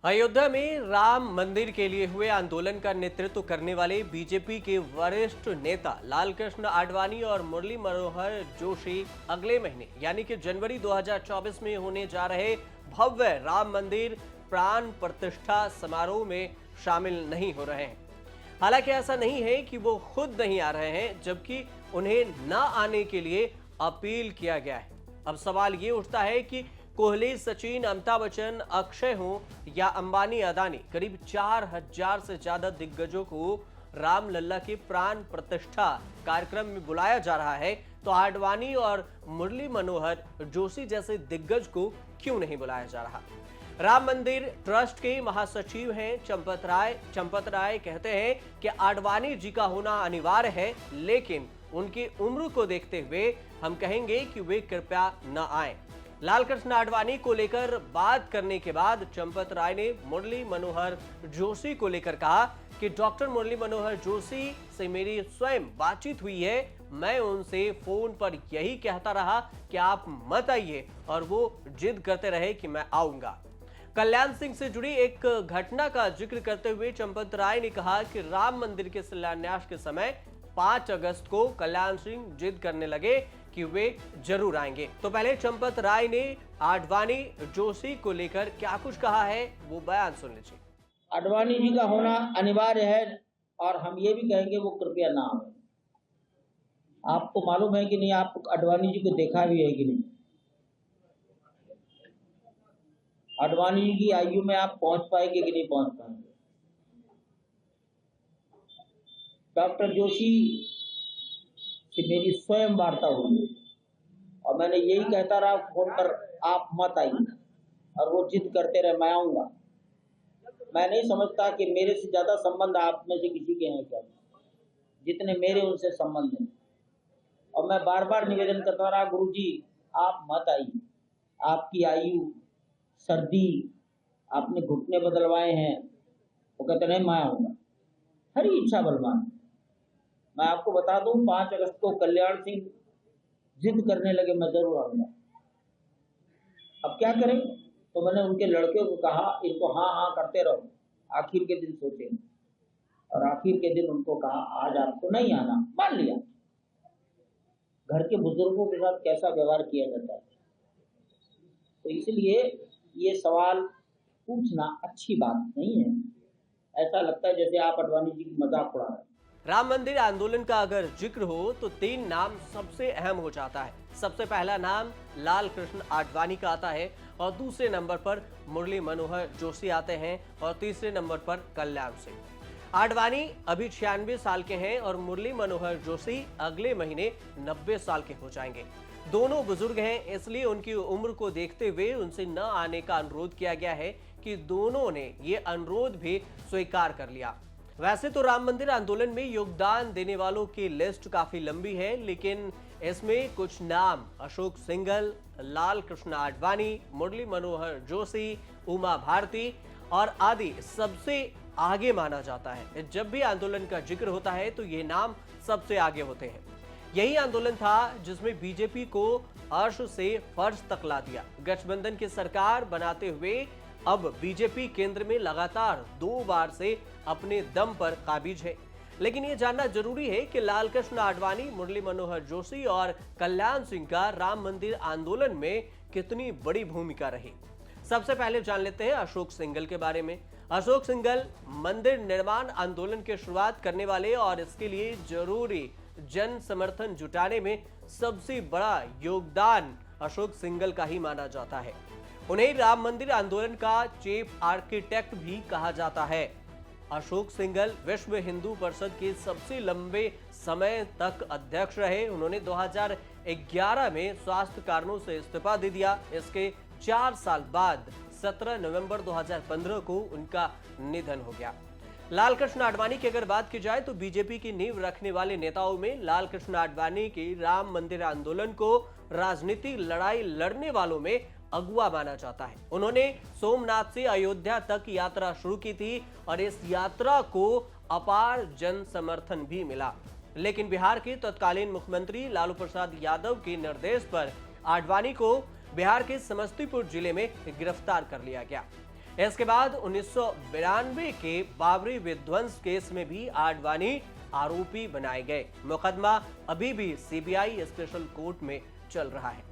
अयोध्या में राम मंदिर के लिए हुए आंदोलन का नेतृत्व करने वाले बीजेपी के वरिष्ठ नेता लालकृष्ण आडवाणी और मुरली मनोहर जोशी अगले महीने यानी कि जनवरी 2024 में होने जा रहे भव्य राम मंदिर प्राण प्रतिष्ठा समारोह में शामिल नहीं हो रहे हैं। हालांकि ऐसा नहीं है कि वो खुद नहीं आ रहे हैं, जबकि उन्हें न आने के लिए अपील किया गया है। अब सवाल ये उठता है कि कोहली, सचिन, अमिताभ बच्चन, अक्षय हो या अंबानी, अदानी, करीब 4000 से ज्यादा दिग्गजों को रामलला के प्राण प्रतिष्ठा कार्यक्रम में बुलाया जा रहा है, तो आडवाणी और मुरली मनोहर जोशी जैसे दिग्गज को क्यों नहीं बुलाया जा रहा? राम मंदिर ट्रस्ट के महासचिव हैं चंपत राय कहते हैं कि आडवाणी जी का होना अनिवार्य है, लेकिन उनकी उम्र को देखते हुए हम कहेंगे कि वे कृपया न आएं। लालकृष्ण आडवाणी को लेकर बात करने के बाद चंपत राय ने मुरली मनोहर जोशी को लेकर कहा कि डॉक्टर मुरली मनोहर जोशी से मेरी स्वयं बातचीत हुई है। मैं उनसे फोन पर यही कहता रहा कि आप मत आइए, और वो जिद करते रहे कि मैं आऊंगा। कल्याण सिंह से जुड़ी एक घटना का जिक्र करते हुए चंपत राय ने कहा कि राम मंदिर के शिलान्यास के समय 5 अगस्त को कल्याण सिंह जिद करने लगे कि वे जरूर आएंगे। तो पहले चंपत राय ने आडवाणी जोशी को लेकर क्या कुछ कहा है, वो बयान सुन लीजिए। आडवाणी जी का होना अनिवार्य है, और हम ये भी कहेंगे वो कृपया ना आए। आपको मालूम है कि नहीं, आप आडवाणी जी को देखा भी है कि नहीं? आडवाणी जी की आयु में आप पहुंच पाएंगे कि नहीं पहुंच पाएंगे? डॉक्टर जोशी से मेरी स्वयं वार्ता हुई और मैंने यही कहता रहा फोन पर, आप मत आइए, और वो जिद करते रहे मैं आऊंगा। मैं नहीं समझता कि मेरे से ज्यादा संबंध आप में से किसी के हैं क्या, जितने मेरे उनसे संबंध हैं। और मैं बार बार निवेदन करता रहा, गुरुजी आप मत आइए, आपकी आयु, सर्दी, आपने घुटने बदलवाए हैं। वो कहते नहीं मैं आऊंगा, हरी इच्छा बलवान। मैं आपको बता दूं, 5 अगस्त को कल्याण सिंह जिद करने लगे मैं जरूर आऊंगा। अब क्या करें? तो मैंने उनके लड़के को कहा, इनको हाँ हाँ करते रहो, आखिर के दिन सोचेंगे। और आखिर के दिन उनको कहा आज आपको नहीं आना, मान लिया। घर के बुजुर्गों के साथ कैसा व्यवहार किया जाता है, तो इसलिए ये सवाल पूछना अच्छी बात नहीं है। ऐसा लगता है जैसे आप आडवाणी जी की मजाक उड़ा रहे हैं। राम मंदिर आंदोलन का अगर जिक्र हो तो 3 नाम सबसे अहम हो जाता है। सबसे पहला नाम लालकृष्ण आडवाणी का आता है, और दूसरे नंबर पर मुरली मनोहर जोशी आते हैं, और तीसरे नंबर पर कल्याण सिंह। आडवाणी अभी 96 साल के हैं और मुरली मनोहर जोशी अगले महीने 90 साल के हो जाएंगे। दोनों बुजुर्ग हैं, इसलिए उनकी उम्र को देखते हुए उनसे न आने का अनुरोध किया गया है कि दोनों ने ये अनुरोध भी स्वीकार कर लिया। वैसे तो राम मंदिर आंदोलन में योगदान देने वालों की लिस्ट काफी लंबी है, लेकिन इसमें कुछ नाम अशोक सिंघल, लालकृष्ण आडवाणी, मुरली मनोहर जोशी, उमा भारती और आदि सबसे आगे माना जाता है। जब भी आंदोलन का जिक्र होता है तो ये नाम सबसे आगे होते हैं। यही आंदोलन था जिसमें बीजेपी को अर्श से फर्श तक ला दिया। गठबंधन की सरकार बनाते हुए अब बीजेपी केंद्र में लगातार 2 बार से अपने दम पर काबिज है। लेकिन यह जानना जरूरी है कि लालकृष्ण आडवाणी, मुरली मनोहर जोशी और कल्याण सिंह का राम मंदिर आंदोलन में कितनी बड़ी भूमिका रही। सबसे पहले जान लेते हैं अशोक सिंघल के बारे में। अशोक सिंघल मंदिर निर्माण आंदोलन की शुरुआत करने वाले और इसके लिए जरूरी जन समर्थन जुटाने में सबसे बड़ा योगदान अशोक सिंघल का ही माना जाता है। उन्हें राम मंदिर आंदोलन का चीफ आर्किटेक्ट भी कहा जाता है। अशोक सिंघल विश्व हिंदू परिषद के सबसे लंबे समय तक अध्यक्ष रहे। उन्होंने 2011 में स्वास्थ्य कारणों से इस्तीफा दे दिया। इसके 4 साल बाद 17 नवंबर 2015 को उनका निधन हो गया। लालकृष्ण आडवाणी की अगर बात की जाए तो बीजेपी की नींव रखने वाले नेताओं में लालकृष्ण आडवाणी की राम मंदिर आंदोलन को राजनीतिक लड़ाई लड़ने वालों में अगुआ माना जाता है। उन्होंने सोमनाथ से अयोध्या तक यात्रा शुरू की थी और इस यात्रा को अपार जन समर्थन भी मिला। लेकिन बिहार के तत्कालीन मुख्यमंत्री लालू प्रसाद यादव के निर्देश पर आडवाणी को बिहार के समस्तीपुर जिले में गिरफ्तार कर लिया गया। इसके बाद 1992 के बाबरी विध्वंस केस में भी आडवाणी आरोपी बनाए गए। मुकदमा अभी भी सीबीआई स्पेशल कोर्ट में चल रहा है।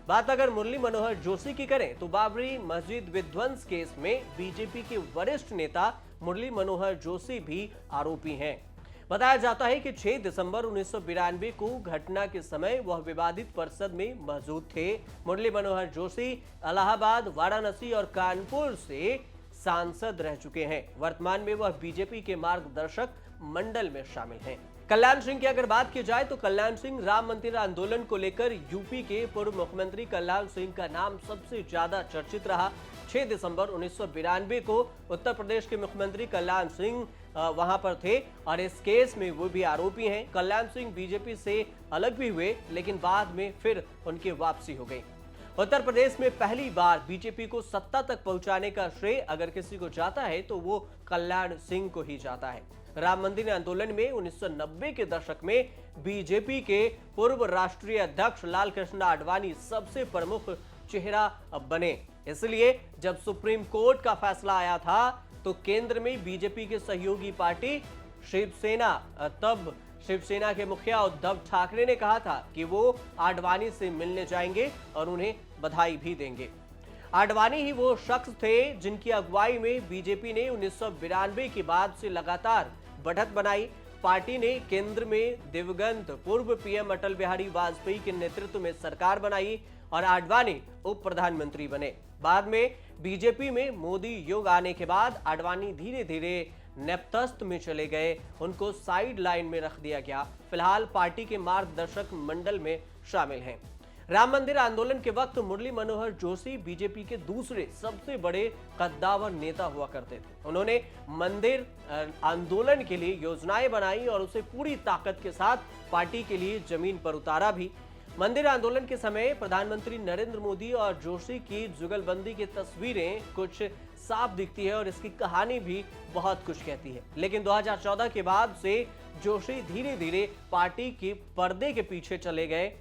बात अगर मुरली मनोहर जोशी की करें तो बाबरी मस्जिद विध्वंस केस में बीजेपी के वरिष्ठ नेता मुरली मनोहर जोशी भी आरोपी हैं। बताया जाता है कि 6 दिसंबर 1992 को घटना के समय वह विवादित परिसर में मौजूद थे। मुरली मनोहर जोशी इलाहाबाद, वाराणसी और कानपुर से सांसद रह चुके हैं। वर्तमान में वह बीजेपी के मार्गदर्शक मंडल में शामिल हैं। कल्याण सिंह की अगर बात की जाए तो कल्याण सिंह राम मंदिर आंदोलन को लेकर यूपी के पूर्व मुख्यमंत्री कल्याण सिंह का नाम सबसे ज्यादा चर्चित रहा। 6 दिसंबर 1992 को उत्तर प्रदेश के मुख्यमंत्री कल्याण सिंह वहां पर थे और इस केस में वो भी आरोपी हैं। कल्याण सिंह बीजेपी से अलग भी हुए, लेकिन बाद में फिर उनकी वापसी हो गई। उत्तर प्रदेश में पहली बार बीजेपी को सत्ता तक पहुंचाने का श्रेय अगर किसी को जाता है तो वो कल्याण सिंह को ही जाता है। राम मंदिर आंदोलन में 1990 के दशक में बीजेपी के पूर्व राष्ट्रीय अध्यक्ष लाल कृष्ण आडवाणी सबसे प्रमुख चेहरा बने। इसलिए जब सुप्रीम कोर्ट का फैसला आया था तो केंद्र में बीजेपी के सहयोगी पार्टी शिवसेना, तब शिवसेना के मुखिया उद्धव ठाकरे ने कहा था कि वो आडवाणी से मिलने जाएंगे और उन्हें बधाई भी देंगे। आडवाणी ही वो शख्स थे जिनकी अगुवाई में बीजेपी ने 1992 के बाद से लगातार बढ़त बनाई। पार्टी ने केंद्र में दिवंगत पूर्व पीएम अटल बिहारी वाजपेयी के नेतृत्व में सरकार बनाई और आडवाणी उप प्रधानमंत्री बने। बाद में बीजेपी में मोदी युग आने के बाद आडवाणी धीरे धीरे नेपथ्य में चले गए, उनको साइड लाइन में रख दिया गया। फिलहाल पार्टी के मार्गदर्शक मंडल में शामिल हैं। राम मंदिर आंदोलन के वक्त मुरली मनोहर जोशी बीजेपी के दूसरे सबसे बड़े कद्दावर नेता हुआ करते थे। उन्होंने मंदिर आंदोलन के लिए योजनाएं बनाई और उसे पूरी ताकत के साथ पार्टी के लिए जमीन पर उतारा भी। मंदिर आंदोलन के समय प्रधानमंत्री नरेंद्र मोदी और जोशी की जुगलबंदी की तस्वीरें कुछ साफ दिखती है और इसकी कहानी भी बहुत कुछ कहती है। लेकिन 2014 के बाद से जोशी धीरे धीरे पार्टी के पर्दे के पीछे चले गए।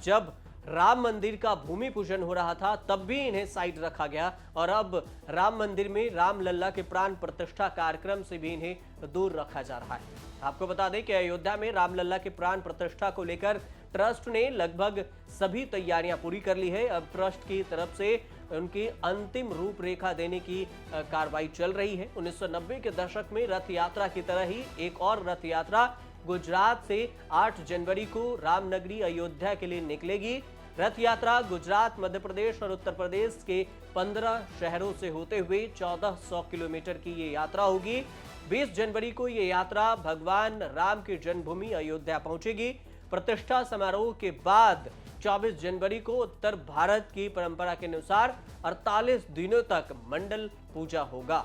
जब राम मंदिर का भूमि पूजन हो रहा था तब भी इन्हें साइड रखा गया और अब राम मंदिर में राम लल्ला के प्राण प्रतिष्ठा कार्यक्रम से भी इन्हें दूर रखा जा रहा है। आपको बता दें कि अयोध्या में राम लल्ला के प्राण प्रतिष्ठा को लेकर ट्रस्ट ने लगभग सभी तैयारियां पूरी कर ली है। अब ट्रस्ट की तरफ से उनकी अंतिम रूपरेखा देने की कार्रवाई चल रही है। 1990 के दशक में रथ यात्रा की तरह ही एक और रथ यात्रा गुजरात से 8 जनवरी को रामनगरी अयोध्या के लिए निकलेगी। रथ यात्रा गुजरात, मध्य प्रदेश और उत्तर प्रदेश के 15 शहरों से होते हुए 1400 किलोमीटर की ये यात्रा होगी। 20 जनवरी को ये यात्रा भगवान राम की जन्मभूमि अयोध्या पहुंचेगी। प्रतिष्ठा समारोह के बाद 24 जनवरी को उत्तर भारत की परंपरा के अनुसार 48 दिनों तक मंडल पूजा होगा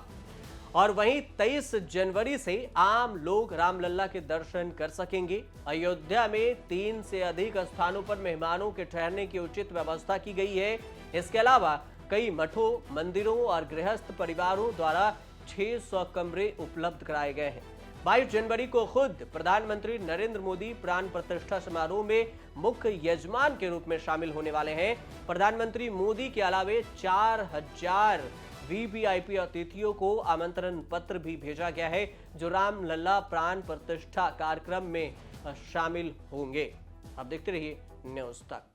और वहीं 23 जनवरी से आम लोग रामलल्ला के दर्शन कर सकेंगे। अयोध्या में 3 से अधिक स्थानों पर मेहमानों के ठहरने की उचित व्यवस्था की गई है। इसके अलावा कई मठों, मंदिरों और गृहस्थ परिवारों द्वारा 600 कमरे उपलब्ध कराए गए हैं। 22 जनवरी को खुद प्रधानमंत्री नरेंद्र मोदी प्राण प्रतिष्ठा समारोह में मुख्य यजमान के रूप में शामिल होने वाले हैं। प्रधानमंत्री मोदी के अलावे 4000 वीवीआईपी अतिथियों को आमंत्रण पत्र भी भेजा गया है जो रामलल्ला प्राण प्रतिष्ठा कार्यक्रम में शामिल होंगे। आप देखते रहिए न्यूज़ तक।